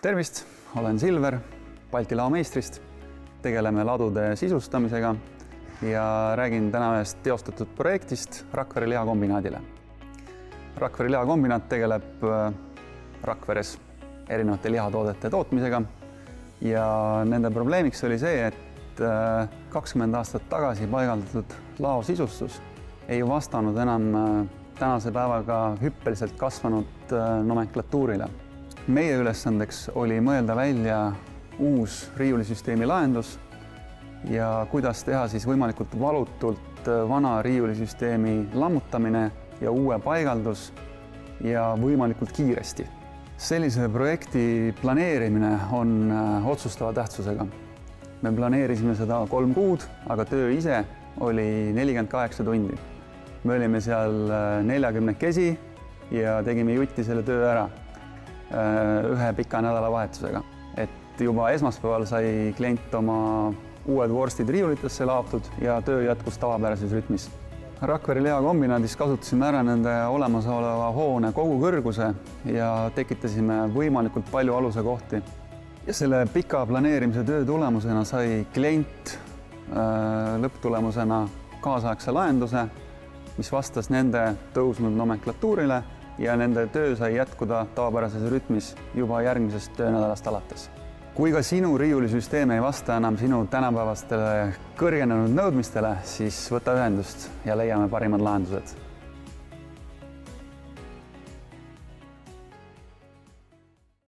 Tervist, olen Silver Balti laomeistrist. Tegeleme ladude sisustamisega ja räägin täna ühest teostatud projektist Rakvere lihakombinaadile. Rakvere lihakombinaat tegeleb Rakveres erinevate lihatoodete tootmisega ja nende probleemiks oli see, et 20 aastat tagasi paigaldatud laosisustus ei vastanud enam tänase päevaga hüppeliselt kasvanud nomenklatuurile. Meie ülesandeks oli mõelda välja uus riiulisüsteemi lahendus ja kuidas teha siis võimalikult valutult vana riiulisüsteemi lammutamine ja uue paigaldus ja võimalikult kiiresti. Sellise projekti planeerimine on otsustava tähtsusega. Me planeerisime seda 3 kuud, aga töö ise oli 48 tundi. Me olime seal 40-kesi ja tegime jutti selle töö ära ühe pika nädalavahetusega. Et juba esmaspäeval sai klient oma uued vorstid riiulitesse laotud ja töö jätkus tavapärases rütmis. Rakvere lihakombinaadis kasutasime ära nende olemasoleva hoone kogu kõrguse ja tekitasime võimalikult palju alusekohti. Ja selle pika planeerimise töö tulemusena sai klient lõpptulemusena kaasaegse lahenduse, mis vastas nende tõusnud nomenklatuurile ja nende töö sai jätkuda tavapärases rütmis juba järgmisest töönädalast alates. Kui ka sinu riiulisüsteem ei vasta enam sinu tänapäevastele kõrgenenud nõudmistele, siis võta ühendust ja leiame parimad lahendused.